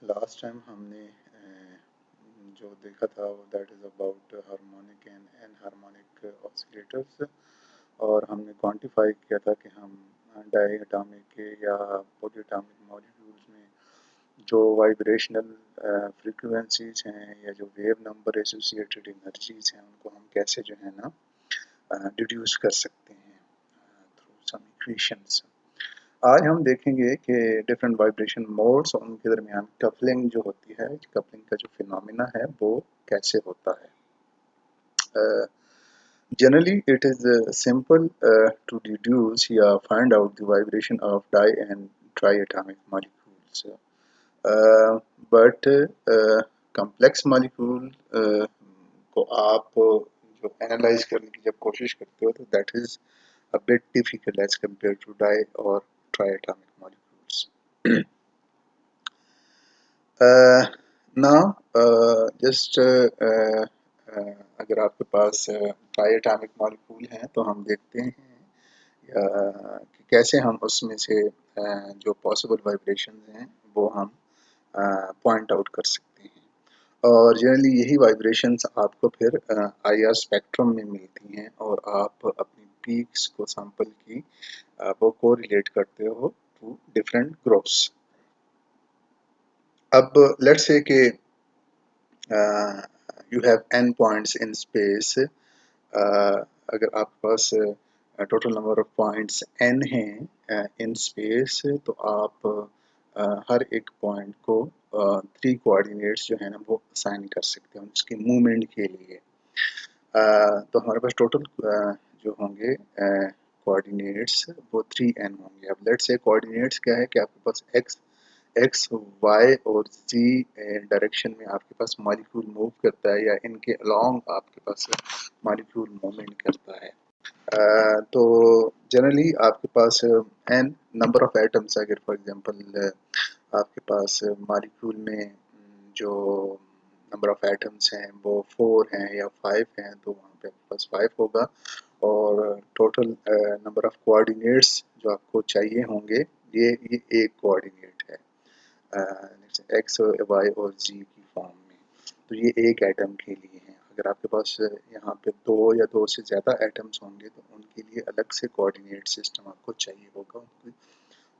Last time हमने जो देखा था वो that is about harmonic and enharmonic oscillators, और हमने क्वांटिफाई किया था कि हम डायटोमिक या पॉलीएटॉमिक मॉलिक्यूल्स में जो वाइब्रेशनल फ्रीक्वेंसीज हैं या जो वेव नंबर एसोसिएटेड एनर्जीज हैं उनको हम कैसे जो है ना डिड्यूस कर सकते हैं थ्रू सम इक्वेशंस। आज हम देखेंगे कि डिफरेंट वाइब्रेशन मोड्स और उनके दरमियान कपलिंग जो होती है, कपलिंग का जो फिनोमिना है वो कैसे होता है। Generally, it is simple to deduce या find out the vibration of di and triatomic molecules. Uh, but complex molecule को आप जो एनालाइज करने की जब कोशिश करते हो तो that is a bit difficult as compared to di or triatomic molecules. Now, just अगर आपके पास ट्राइएटॉमिक मॉलिक्यूल हैं तो हम देखते हैं कि कैसे हम उसमें से जो पॉसिबल वाइब्रेशन हैं वो हम पॉइंट आउट कर सकते हैं, और जनरली यही वाइब्रेशंस आपको फिर आईआर स्पेक्ट्रम में मिलती हैं और आप अपनी पीक्स को सैंपल की वो को रिलेट करते हो टू डिफरेंट ग्रुप्स। अब लेट्स से कि you have n points in space. अगर आपके पास total number of points n हैं इन स्पेस, तो आप हर एक पॉइंट को 3 कोऑर्डिनेट्स जो है ना वो असाइन कर सकते हैं उसकी मूवमेंट के लिए। तो हमारे पास टोटल जो होंगे कोऑर्डिनेट्स वो 3n होंगे। अब लेट्स से कोऑर्डिनेट्स क्या है कि आपके पास एक्स वाई और जी डायरेक्शन में आपके पास मॉलिक्यूल मूव करता है या इनके अलोंग आपके पास मॉलिक्यूल मूवमेंट करता है। तो जनरली आपके पास एन नंबर ऑफ एटम्स, अगर फॉर एग्जांपल आपके पास मॉलिक्यूल में जो नंबर ऑफ एटम्स हैं वो 4 हैं या 5 हैं तो वहाँ पे आपके पास 5 होगा, और टोटल नंबर ऑफ कोऑर्डिनेट्स जो आपको चाहिए होंगे ये एक कोऑर्डिनेट है एक्स वाई और जी की फॉर्म में, तो ये एक एटम के लिए है। अगर आपके पास यहाँ पे 2 या 2 से ज़्यादा एटम्स होंगे तो उनके लिए अलग से कोऑर्डिनेट सिस्टम आपको चाहिए होगा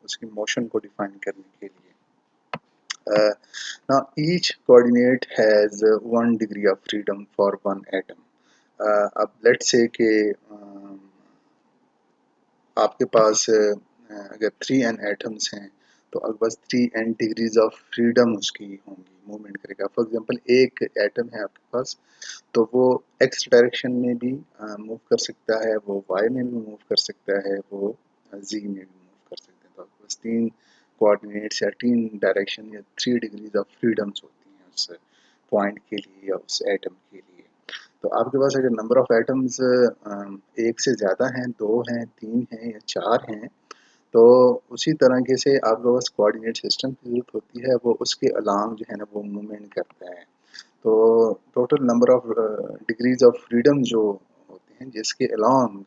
उसकी मोशन को डिफाइन करने के लिए। Now each coordinate has 1 degree of freedom for one atom. अब let's say कि आपके पास अगर 3n एटम्स हैं तो आपके पास 3n डिग्रीज ऑफ फ्रीडम उसकी होंगी, मूवमेंट करेगा। फॉर एग्जांपल एक एटम है आपके पास तो वो x डायरेक्शन में भी मूव कर सकता है, वो y में भी मूव कर सकता है, वो z में भी मूव कर सकता है। तो आपके पास 3 कोऑर्डिनेट्स या 3 डायरेक्शन या 3 डिग्रीज ऑफ फ्रीडम्स होती हैं उस पॉइंट के लिए या उस एटम के लिए। तो आपके पास अगर नंबर ऑफ एटम्स एक से ज़्यादा हैं, 2 हैं, 3 हैं या 4 हैं, तो उसी तरीके से आपके पास कोऑर्डिनेट सिस्टम की ज़रूरत होती है, वो उसके अलोंग जो है ना वो मूवमेंट करता है। तो total number of degrees of freedom जो होते हैं जिसके अलोंग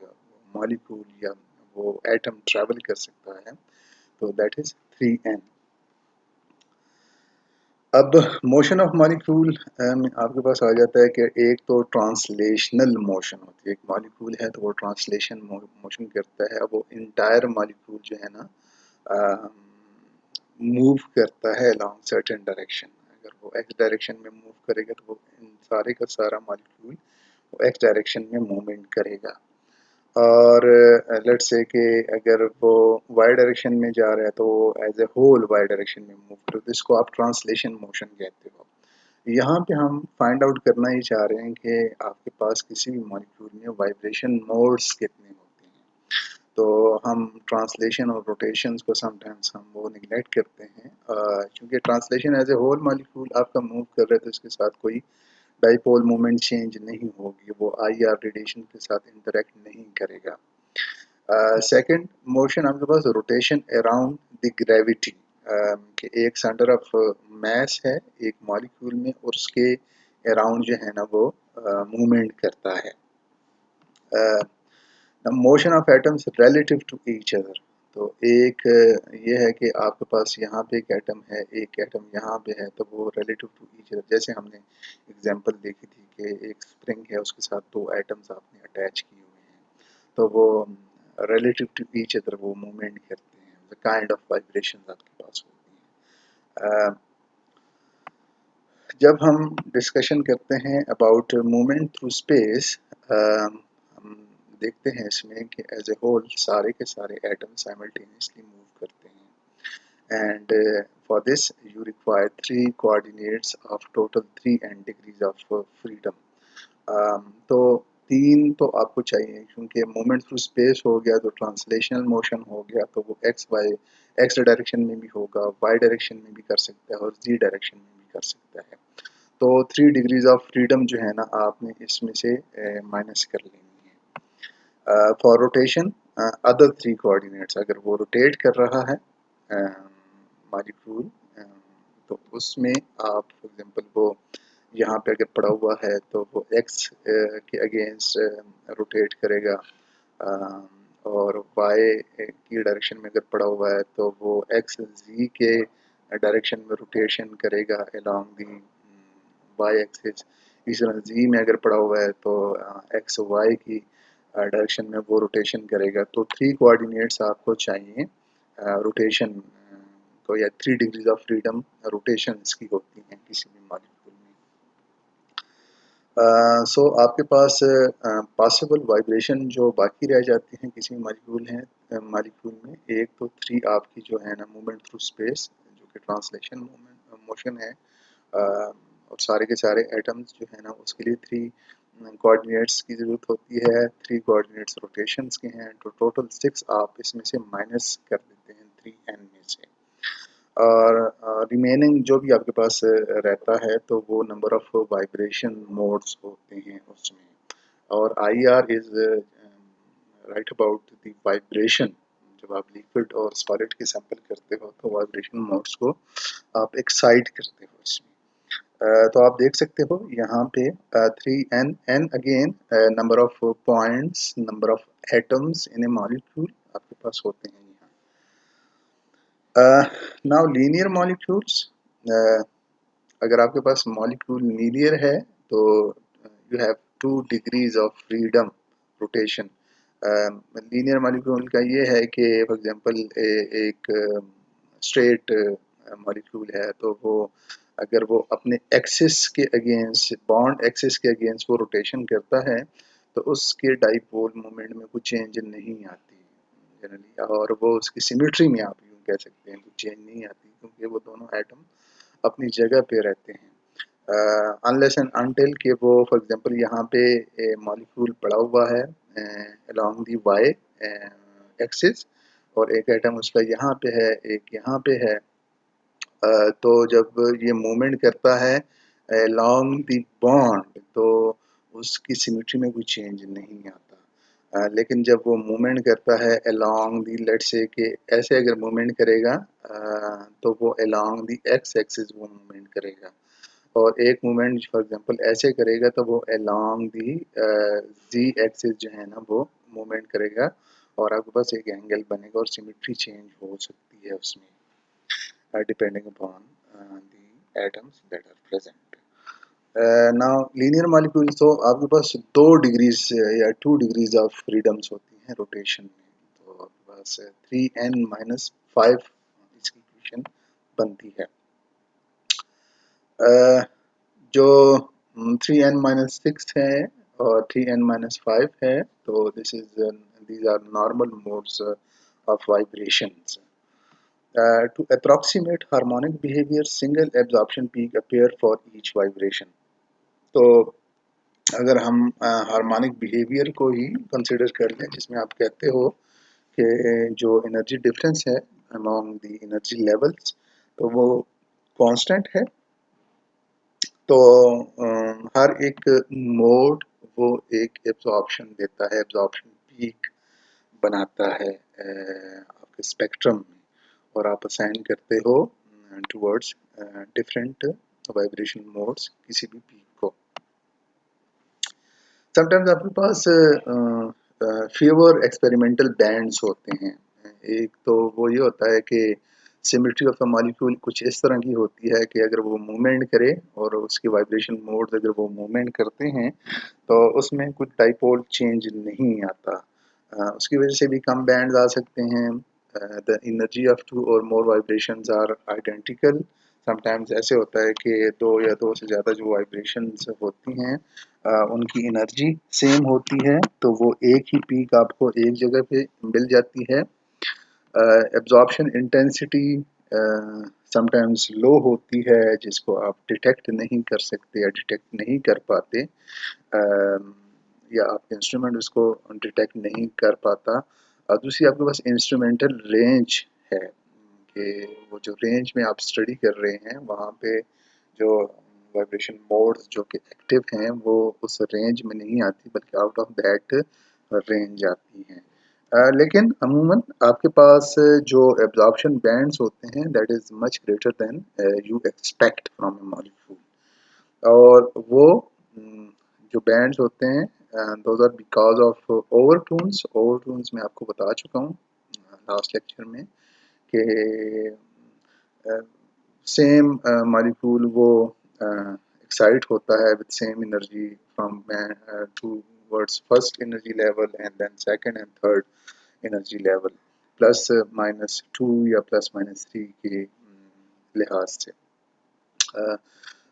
मॉलिक्यूल या वो एटम ट्रैवल कर सकता है, तो दैट इज़ 3n। अब मोशन ऑफ मॉलिक्यूल आपके पास आ जाता है कि एक तो ट्रांसलेशनल मोशन होती है, एक मॉलिक्यूल है तो वो ट्रांसलेशन मोशन करता है। अब वो इंटायर मॉलिक्यूल जो है ना मूव करता है अलॉन्ग सर्टेन डायरेक्शन। अगर वो एक्स डायरेक्शन में मूव करेगा तो वो सारे का सारा मॉलिक्यूल वो एक्स डायरेक्शन में मूवमेंट करेगा, और लेट्स से कि अगर वो वाई डायरेक्शन में जा रहा है तो as a whole Y direction में मूव करो, तो इसको आप ट्रांसलेशन मोशन कहते हो। यहाँ पे हम फाइंड आउट करना ही चाह रहे हैं कि आपके पास किसी भी मॉलिक्यूल में वाइब्रेशन मोड्स कितने होते हैं। तो हम ट्रांसलेशन और रोटेशंस को समटाइम्स हम वो निगलेक्ट करते हैं, क्योंकि translation as a whole molecule आपका मूव कर रहे तो इसके साथ कोई डाइपोल मोमेंट चेंज नहीं होगी, वो आईआर रेडिएशन के साथ इंटरेक्ट नहीं करेगा। सेकंड मोशन आपके पास रोटेशन अराउंड द ग्रेविटी, कि एक सेंटर ऑफ मास है एक मॉलिक्यूल में और उसके अराउंड जो है ना वो मूवमेंट करता है। Motion of atoms relative to each other, तो एक ये है कि आपके पास यहाँ पे एक एटम है, एक एटम यहाँ पे है, तो वो रिलेटिव टू ईच अदर, जैसे हमने एग्जांपल देखी थी कि एक स्प्रिंग है, उसके साथ दो एटम्स आपने अटैच किए हुए हैं, तो वो रिलेटिव टू ईच अदर वो मूवमेंट करते हैं, द काइंड ऑफ वाइब्रेशन आपके पास होती हैं। जब हम डिस्कशन करते हैं अबाउट मूवमेंट थ्रू स्पेस, हम देखते हैं इसमें कि एज ए होल सारे के सारे एटम साइमल्टेनियसली मूव करते हैं, and for this you require three coordinates of total three and degrees of freedom. तो तीन तो आपको चाहिए, क्योंकि मूवमेंट थ्रू स्पेस हो गया तो ट्रांसलेशनल मोशन हो गया, तो वो एक्स डायरेक्शन में भी होगा, वाई डायरेक्शन में भी कर सकता है और जी डायरेक्शन में भी कर सकता है। तो थ्री डिग्रीज ऑफ फ्रीडम जो है ना, आपने इसमें से माइनस कर लेनी है। For rotation other three coordinates, अगर वो रोटेट कर रहा है मॉलिक्यूल, तो उसमें आप फॉर एग्जांपल वो यहाँ पे अगर पड़ा हुआ है तो वो एक्स के अगेंस्ट रोटेट करेगा, और वाई की डायरेक्शन में अगर पड़ा हुआ है तो वो एक्स जी के डायरेक्शन में रोटेशन करेगा अलोंग दी वाई एक्सिस। इस तरह जी में अगर पड़ा हुआ है तो एक्स वाई की डायरेक्शन में वो रोटेशन करेगा। तो थ्री कोऑर्डिनेट्स आपको चाहिए रोटेशन को, या three degrees of freedom rotation की होती हैं किसी भी मॉलिक्यूल में। सो आपके पास पॉसिबल वाइब्रेशन जो बाकी रह जाती हैं किसी मॉलिक्यूल में, एक तो थ्री आपकी जो है ना मूवमेंट थ्रू स्पेस, जो कि ट्रांसलेशन मूवमेंट मोशन है, और सारे के सारे एटम्स जो है ना उसके लिए थ्री कोऑर्डिनेट्स की ज़रूरत होती है, थ्री कोऑर्डिनेट्स रोटेशंस के हैं, तो टोटल सिक्स आप इसमें से माइनस कर देते हैं थ्री एन में से, और रिमेनिंग जो भी आपके पास रहता है तो वो नंबर ऑफ वाइब्रेशन मोड्स होते हैं उसमें। और I R is right about the vibration. जब आप लिक्विड और सॉलिड के सैंपल करते हो तो वाइब्रेशन मोड्स को आप एक्साइट करते हो इसमें। तो आप देख सकते हो यहाँ पे three N N again number of points, number of atoms in a molecule आपके पास होते हैं यहाँ। नाउ लीनियर मॉलिक्यूल्स, अगर आपके पास मॉलिक्यूल लीनियर है तो you have two degrees of freedom rotation. Linear molecule का ये है कि फॉर एग्जांपल एक स्ट्रेट मॉलिक्यूल है, तो वो अगर वो अपने एक्सिस के अगेंस्ट, बॉन्ड एक्सिस के अगेंस्ट वो रोटेशन करता है तो उसके डाइपोल मोमेंट में कुछ चेंज नहीं आती जनरली, और वो उसकी सिमेट्री में आप यूँ कह सकते हैं कुछ चेंज नहीं आती, क्योंकि वो दोनों एटम अपनी जगह पे रहते हैं, अनलेस एंड अनटिल कि वो फॉर एग्जांपल यहाँ पे मॉलिक्यूल पड़ा हुआ है अलोंग दी वाई एक्सिस, और एक एटम उसका यहाँ पे है, एक यहाँ पे है, तो जब ये मूवमेंट करता है अलोंग दी बॉन्ड तो उसकी सिमेट्री में कोई चेंज नहीं आता। लेकिन जब वो मूवमेंट करता है अलोंग दी, लेट्स से कि ऐसे अगर मूवमेंट करेगा तो वो अलोंग दी एक्स एक्सिस वो मूवमेंट करेगा, और एक मूवमेंट फॉर एग्जांपल ऐसे करेगा तो वो अलोंग दी जी एक्सिस जो है ना वो मूवमेंट करेगा, और आपके पास एक एंगल बनेगा और सिमेट्री चेंज हो सकती है उसमें depending upon the atoms that are present. Now linear molecule तो आपके पास दो डिग्रीज या टू डिग्रीज ऑफ फ्रीडम्स होती हैं रोटेशन में, तो आपके पास थ्री एन माइनस फाइव इसकी इक्वेशन बनती है। जो थ्री एन माइनस सिक्स है और थ्री एन माइनस फाइव है, तो these are normal modes of vibrations. To approximate harmonic behavior, single absorption peak appear for each vibration. तो अगर हम हार्मोनिक बिहेवियर को ही कंसिडर कर लें, जिसमें आप कहते हो कि जो एनर्जी डिफरेंस है अमॉन्ग द एनर्जी लेवल्स तो वो कांस्टेंट है, तो हर एक मोड वो एक एब्जॉर्प्शन देता है, एब्जॉर्प्शन पीक बनाता है आपके स्पेक्ट्रम में, और आप असाइन करते हो टुवर्ड्स डिफरेंट वाइब्रेशन मोड्स किसी भी पीक को। समटाइम्स आपके पास फ्यूअर एक्सपेरिमेंटल बैंड्स होते हैं एक तो वो ये होता है कि सिमेट्री ऑफ द मॉलिक्यूल कुछ इस तरह की होती है कि अगर वो मूवमेंट करे और उसके वाइब्रेशन मोड्स अगर वो मूवमेंट करते हैं तो उसमें कुछ डाइपोल चेंज नहीं आता। उसकी वजह से भी कम बैंड्स आ सकते हैं। द एनर्जी ऑफ टू और मोर वाइब्रेशंस आर आइडेंटिकल। समटाइम्स ऐसे होता है कि दो या दो से ज़्यादा जो वाइब्रेशंस होती हैं उनकी एनर्जी सेम होती है, तो वो एक ही पीक आपको एक जगह पे मिल जाती है। एब्जॉर्प्शन इंटेंसिटी समटाइम्स लो होती है, जिसको आप डिटेक्ट नहीं कर सकते या डिटेक्ट नहीं कर पाते, या आपके इंस्ट्रूमेंट उसको डिटेक्ट नहीं कर पाता। दूसरी आपके पास इंस्ट्रूमेंटल रेंज है कि वो जो रेंज में आप स्टडी कर रहे हैं वहाँ पे जो वाइब्रेशन मोड्स जो कि एक्टिव हैं वो उस रेंज में नहीं आती, बल्कि आउट ऑफ दैट रेंज आती हैं। लेकिन अमूमन आपके पास जो एब्जॉर्प्शन बैंड्स होते हैं that is much greater than you expect from a molecule. और वो जो बैंड्स होते हैं those are because of overtones. Overtones मैं आपको बता चुका हूँ लास्ट लेक्चर में कि सेम मॉलिक्यूल वो एक्साइट होता है with same energy from towards first energy level and then second and third energy level plus minus two या प्लस माइनस थ्री के लिहाज से।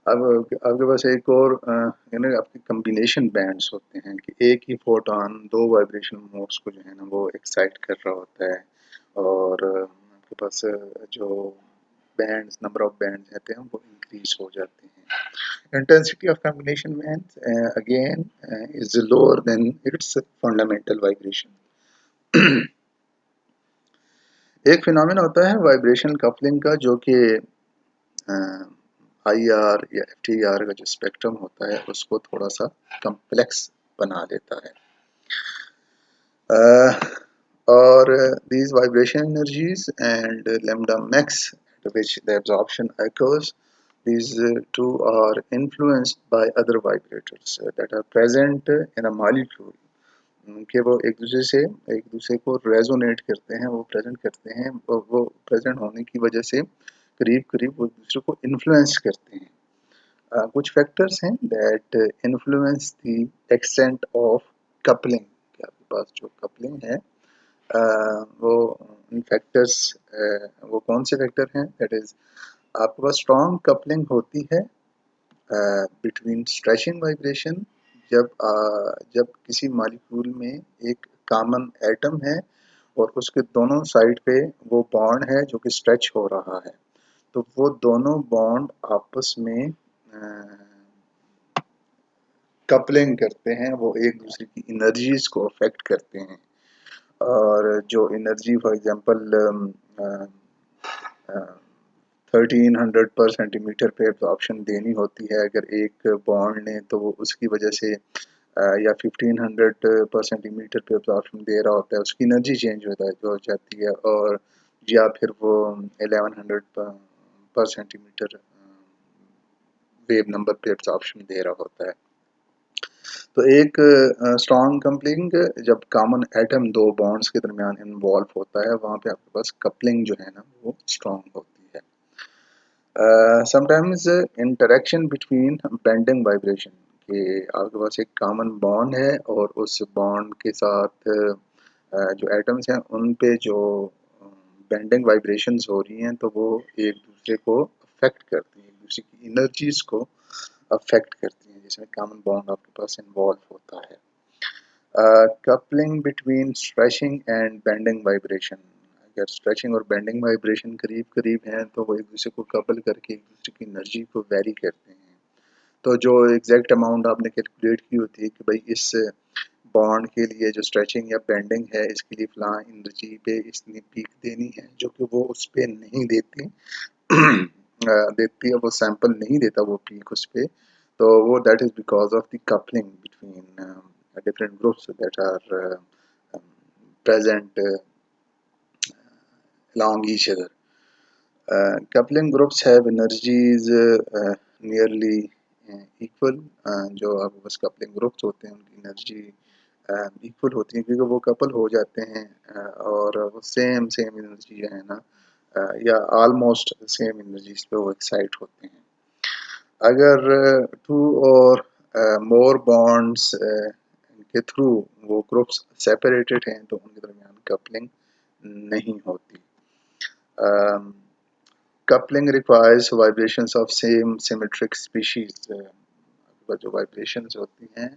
अब आपके पास एक और आपके कम्बिनेशन बैंड्स होते हैं कि एक ही फोटोन दो वाइब्रेशन मोड्स को जो है ना वो एक्साइट कर रहा होता है, और आपके पास जो बैंड्स नंबर ऑफ बैंड्स रहते हैं वो इंक्रीज हो जाते हैं। Intensity of combination bands again is lower than its fundamental vibration. एक फिनोमेना होता है वाइब्रेशन कपलिंग का, जो कि IR या FTR का जो स्पेक्ट्रम होता है उसको थोड़ा सा कम्प्लेक्स बना देता है। और these vibration energies and lambda max at which the absorption occurs, these two are influenced by other vibrators that are present in a molecule, कि वो एक दूसरे को रेजोनेट करते हैं, वो प्रेजेंट करते हैं, वो प्रेजेंट होने की वजह से करीब करीब वो एक दूसरे को इन्फ्लुएंस करते हैं। कुछ फैक्टर्स हैं that influence the extent of coupling. आपके पास जो कपलिंग है वो इन फैक्टर्स वो कौन से फैक्टर हैं? दैट इज आपके पास स्ट्रॉन्ग कपलिंग होती है बिटवीन स्ट्रेचिंग वाइब्रेशन, जब किसी मॉलिक्यूल में एक कॉमन एटम है और उसके दोनों साइड पे वो बॉन्ड है जो कि स्ट्रेच हो रहा है, तो वो दोनों बॉन्ड आपस में कपलिंग करते हैं, वो एक दूसरे की एनर्जीज को अफेक्ट करते हैं। और जो एनर्जी फॉर एग्जांपल 1300 पर सेंटीमीटर पे एब्जॉर्प्शन देनी होती है अगर एक बॉन्ड ने, तो वो उसकी वजह से या 1500 पर सेंटीमीटर पे एब्जॉर्प्शन दे रहा होता है, उसकी एनर्जी चेंज हो जाती है, और या फिर वो 1100 पर सेंटीमीटर वेव नंबर पे एब्जॉर्प्शन दे रहा होता है। तो एक स्ट्रॉन्ग कपलिंग जब कॉमन एटम दो बॉन्ड्स के दरमियान इन्वॉल्व होता है, वहाँ पे आपके पास कपलिंग जो है ना वो स्ट्रॉन्ग होती है। Sometimes interaction between bending vibration, कि आपके पास एक कॉमन बॉन्ड है और उस बॉन्ड के साथ जो एटम्स हैं उन पे जो बेंडिंग वाइब्रेशंस हो रही हैं तो वो एक दूसरे को अफेक्ट करती हैं, एक दूसरे की एनर्जीज को अफेक्ट करती हैं, जिसमें कॉमन बॉन्ड आपके पास इन्वॉल्व होता है। Coupling between stretching and bending vibration, अगर स्ट्रेचिंग और बेंडिंग वाइब्रेशन करीब करीब हैं तो वो एक दूसरे को कपल करके एक दूसरे की एनर्जी को वेरी करते हैं। तो जो एग्जैक्ट अमाउंट आपने कैलकुलेट की होती है कि भाई इस बॉन्ड के लिए जो स्ट्रेचिंग या बेंडिंग है इसके लिए फलां एनर्जी पे इतनी पीक देनी है, जो कि वो उस पे नहीं देती देती है, वो सैंपल नहीं देता वो पीक उस पे, तो वो that is because of the coupling between different groups that are present along each other. Coupling groups have energies nearly equal. जो आपके पास कपलिंग ग्रुप्स होते हैं उनकी एनर्जी इक्वल होती हैं, क्योंकि वो कपल हो जाते हैं और वो सेम सेम एनर्जी जो है ना या ऑलमोस्ट सेम एनर्जीज पे वो एक्साइट होते हैं। अगर टू और मोर बॉन्ड्स के थ्रू वो ग्रुप्स सेपरेटेड हैं तो उनके दरमियान कपलिंग नहीं होती। Coupling requires vibrations of same symmetric species. जो वाइब्रेशंस होती हैं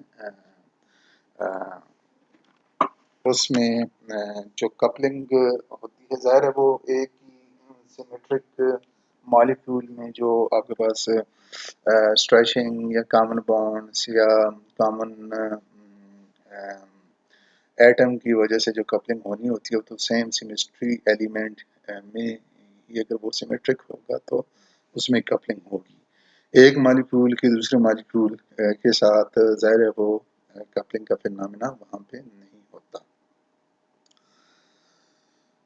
उसमें जो कपलिंग होती है ज़ाहिर है वो एक ही सिमेट्रिक मॉलिक्यूल में जो आपके पास स्ट्रेचिंग या कॉमन बॉन्ड्स या कॉमन एटम की वजह से जो कपलिंग होनी होती है तो सेम सिमेट्री एलिमेंट में ये अगर वो सिमेट्रिक होगा तो उसमें कपलिंग होगी। एक मॉलिक्यूल के दूसरे मॉलिक्यूल के साथ ज़ाहिर है वो कपलिंग का फिनोमेना वहाँ पे नहीं होता।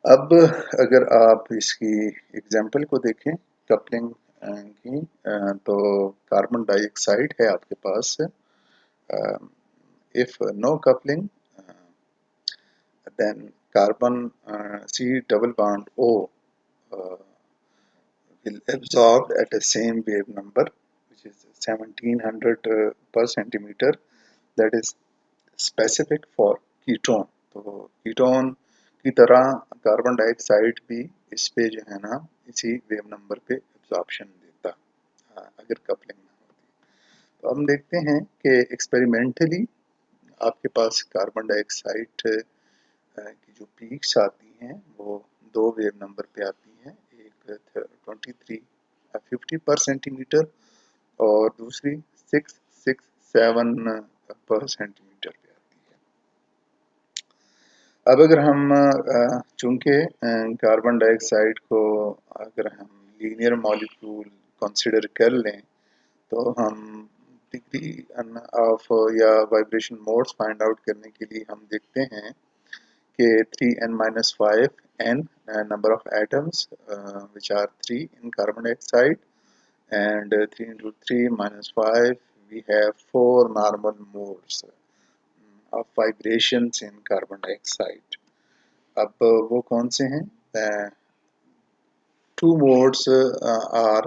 अब अगर आप इसकी एग्जाम्पल को देखें कपलिंग की तो कार्बन डाइऑक्साइड है आपके पास। If no coupling then carbon C double bond O will absorb at the same wave number, which is 1700 per centimeter, that is specific for ketone. तो कीटोन की तरह कार्बन डाइऑक्साइड भी इस पे जो है ना इसी वेव नंबर पे एब्जॉर्प्शन देता अगर कपलिंग ना होती। तो हम देखते हैं कि एक्सपेरिमेंटली आपके पास कार्बन डाइऑक्साइड की जो पीक्स आती हैं वो दो वेव नंबर पे आती हैं, एक 50 पर सेंटीमीटर और दूसरी 667 पर सेंटीमीटर पे आती है। अब अगर हम चूंकि कार्बन डाइऑक्साइड को अगर हम लीनियर मॉलिक्यूल कंसिडर कर लें तो हम डिग्री ऑफ या वाइब्रेशन मोड्स फाइंड आउट करने के लिए हम देखते हैं कि 3n-5 number of atoms which are 3 in carbon dioxide, and 3 into 3 minus 5 we have 4 normal modes of vibrations in carbon dioxide. अब वो कौन से हैं? Two modes are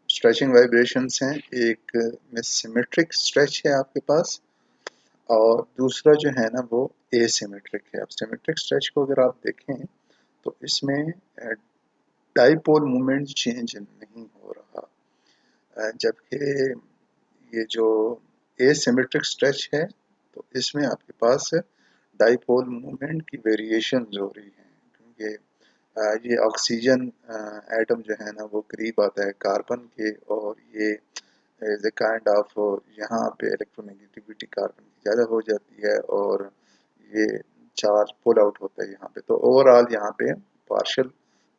stretching vibrations हैं। एक में सिमेट्रिक स्ट्रेच है आपके पास और दूसरा जो है ना वो एसिमेट्रिक है। अब सिमेट्रिक स्ट्रेच को अगर आप देखें तो इसमें डाइपोल मोमेंट चेंज नहीं हो रहा, जबकि ये जो एसिमेट्रिक स्ट्रेच है तो इसमें आपके पास डाइपोल मोमेंट की वेरिएशन हो रही है, क्योंकि ये ऑक्सीजन एटम जो है ना वो करीब आता है कार्बन के और ये एज ए काइंड ऑफ यहाँ पे इलेक्ट्रोनेगेटिविटी कार्बन की ज़्यादा हो जाती है और ये चार्ज पुल आउट होता है यहाँ पे। तो ओवरऑल यहाँ पे पार्शियल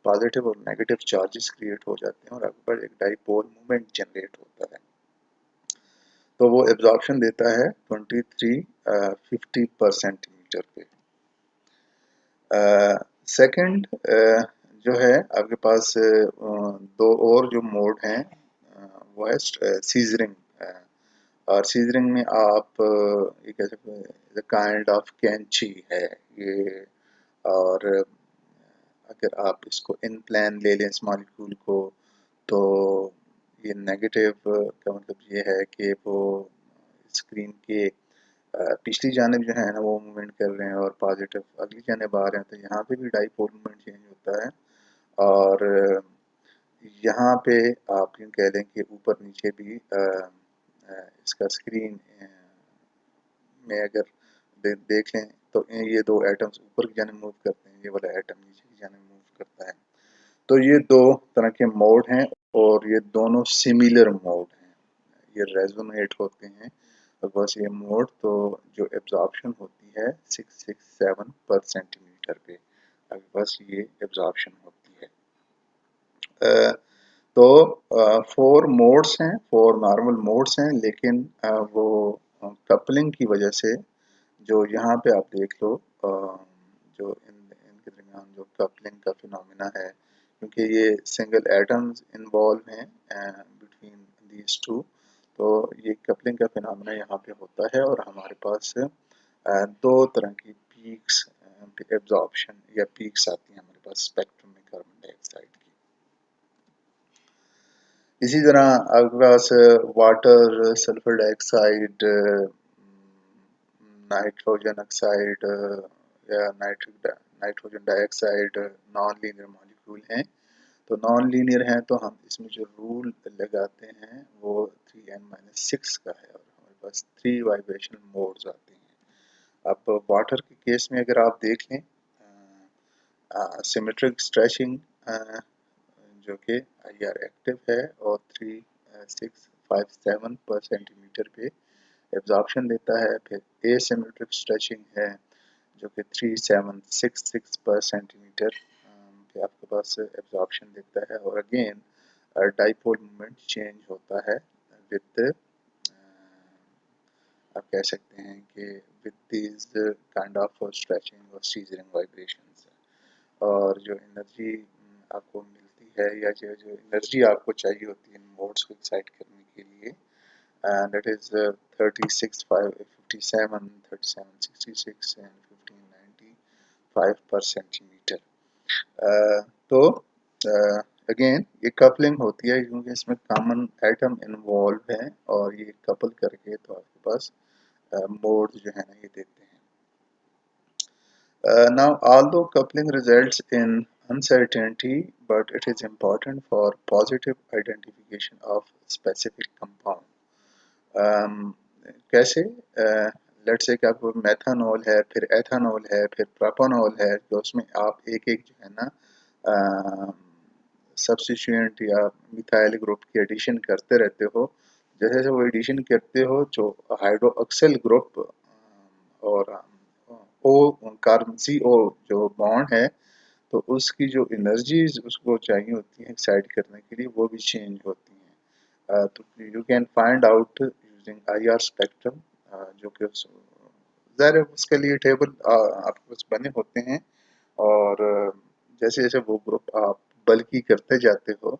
पॉजिटिव और नेगेटिव चार्जेस क्रिएट हो जाते हैं और आपके पास एक डाइपोल मोमेंट जनरेट होता है। तो वो एब्जॉर्प्शन देता है 2350 पर सेंटीमीटर पे। सेकंड जो है आपके पास दो और जो मोड हैं वो है सीजरिंग। और सीजरिंग में आप ये कह सकते हैं काइंड ऑफ कैंची है ये। और अगर आप इसको इन प्लान ले लें इस मॉलिक्यूल को तो ये नेगेटिव का मतलब ये है कि वो स्क्रीन के पिछली जानिब जो है ना वो मूवमेंट कर रहे हैं और पॉजिटिव अगली जानिब आ रहे हैं, तो यहाँ पे भी डाइपोल मूवमेंट चेंज होता है। और यहाँ पे आप यूँ कह लें कि ऊपर नीचे भी इसका स्क्रीन में अगर देख लें तो ये दो एटम्स ऊपर की जानिब मूव करते हैं, ये वाला एटम नीचे की जानिब मूव करता है। तो ये दो तरह के मोड हैं और ये दोनों सिमिलर मोड हैं, ये रेजोनेट होते हैं। और बस ये मोड तो जो एब्जॉर्प्शन होती है 667 पर सेंटीमीटर पे, अभी बस ये एब्जॉर्प्शन होती है। तो 4 मोड्स हैं, 4 नॉर्मल मोड्स हैं, लेकिन वो कपलिंग की वजह से जो यहाँ पे आप देख लो जो इनके दरमियान जो कपलिंग का फिनोमेना है, क्योंकि ये सिंगल एटम्स इन्वॉल्व हैं बिटवीन दीज टू, तो ये कपलिंग का फिनोमेना यहाँ पे होता है और हमारे पास दो तरह की पीक्स एब्जॉर्प्शन या पीक्स आती हैं हमारे पास स्पेक्ट्रम में कार्बन डाइऑक्साइड की। इसी तरह आपके पास water, sulphur dioxide, nitrogen oxide या nitrogen dioxide non linear molecule हैं। तो नॉन लीनियर हैं तो हम इसमें जो रूल लगाते हैं वो 3n-6 का है और हमारे पास 3 वाइब्रेशनल मोड्स आते हैं। अब वाटर के केस में अगर आप देख लें सिमेट्रिक स्ट्रेचिंग जो कि IR एक्टिव है और 3657 पर सेंटीमीटर पे एब्जॉर्प्शन देता है। फिर एसिमेट्रिक स्ट्रेचिंग है जो कि 3766 पर सेंटीमीटर पे आपके पास एब्जॉर्प्शन देता है और अगेन डाइपोल मोमेंट चेंज होता है विद आप कह सकते हैं कि with these kind of stretching और सीजरिंग वाइब्रेशंस। और जो एनर्जी आपको मिलती है या जो एनर्जी आपको चाहिए होती है इन मोड्स को एक्साइट करने के लिए that is 3657, 3766 and 1595 per centimetre. तो अगेन ये कपलिंग होती है क्योंकि इसमें कॉमन एटम इन्वॉल्व है और ये कपल करके तो आपके पास मोड जो है ना ये देते हैं। Now although coupling results in uncertainty but it is important for positive identification of specific compound. कैसे लेट्स से कि आपको मेथानॉल है, फिर एथानॉल है, फिर प्रोपानॉल है, तो उसमें आप एक एक जो है ना सब्स्टिट्यूएंट या मिथाइल ग्रुप की एडिशन करते रहते हो। जैसे जैसे वो एडिशन करते हो जो हाइड्रोक्सिल ग्रुप और ओ कार्बन CO जो बॉन्ड है तो उसकी जो एनर्जीज उसको चाहिए होती है एक्साइट करने के लिए वो भी चेंज होती हैं। तो you can find out using IR spectrum जो कि ज़ाहिर है उसके लिए टेबल आपके पास बने होते हैं और जैसे जैसे वो ग्रुप आप बल्कि करते जाते हो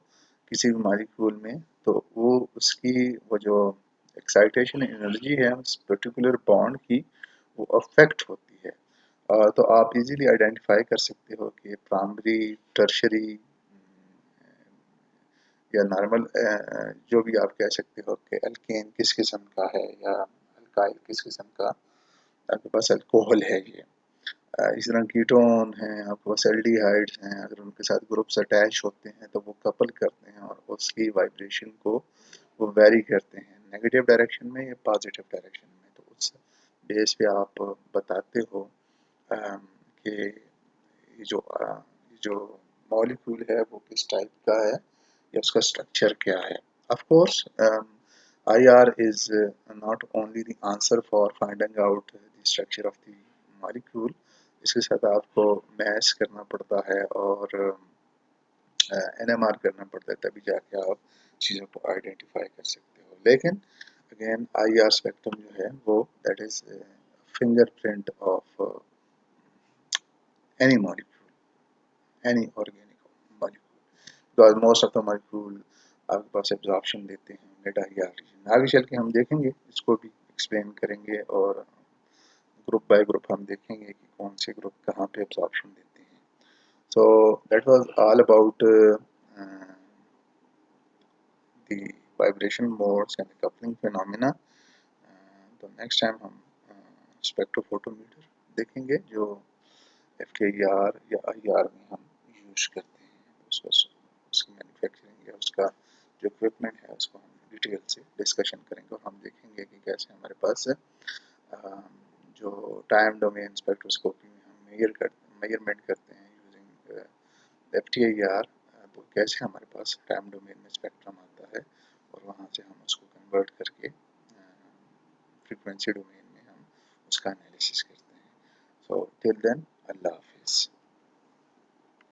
किसी भी मॉलिक्यूल में तो वो उसकी वो जो एक्साइटेशन एनर्जी है उस पर्टिकुलर बॉन्ड की वो अफेक्ट होती है। तो आप इजीली आइडेंटिफाई कर सकते हो कि प्राइमरी, टर्शरी या नॉर्मल जो भी आप कह सकते हो कि अल्केन किस किस्म का है या अल्काइल किस किस्म का आपके पास अल्कोहल है ये। इस तरह कीटोन हैं, आपके पास एल्डिहाइड्स हैं, अगर उनके साथ ग्रुप्स अटैच होते हैं तो वो कपल करते हैं और उसकी वाइब्रेशन को वो वेरी करते हैं नेगेटिव डायरेक्शन में या पॉजिटिव डायरेक्शन में। तो उस बेस पे आप बताते हो कि ये जो मॉलिक्यूल है वो किस टाइप का है या उसका स्ट्रक्चर क्या है। Of course IR is not only the answer for finding out the structure of the molecule, इसके साथ आपको मैच करना पड़ता है और NMR करना पड़ता है तभी जाके आप चीज़ों को आइडेंटिफाई कर सकते हो। लेकिन अगेन IR स्पेक्ट्रम जो है वो that is fingerprint of any molecule, any organic molecule, because most of the molecule आपके पास एब्जॉर्प्शन देते हैं मेटा रीजन। आगे चल के हम देखेंगे इसको भी एक्सप्लेन करेंगे और ग्रुप बाय ग्रुप हम देखेंगे कि कौन से ग्रुप कहाँ पे एब्जॉर्प्शन देते हैं। So that was all about the vibration modes and coupling phenomena. तो नेक्स्ट टाइम हम स्पेक्ट्रोफोटोमीटर देखेंगे जो FTIR या IR में हम यूज करते हैं। उसको उसकी मैन्युफैक्चरिंग या उसका जो इक्विपमेंट है उसको हम डिटेल से डिस्कशन करेंगे और हम देखेंगे कि कैसे हमारे पास जो टाइम डोमेन स्पेक्ट्रोस्कोपी में हम मेजरमेंट करते हैं यूजिंग FTIR, तो कैसे हमारे पास टाइम डोमेन में स्पेक्ट्रम आता है और वहाँ से हम उसको कन्वर्ट करके फ्रीक्वेंसी डोमेन में हम उसका एनालिसिस करते हैं। सो टिल देन अल्लाह हाफिज़।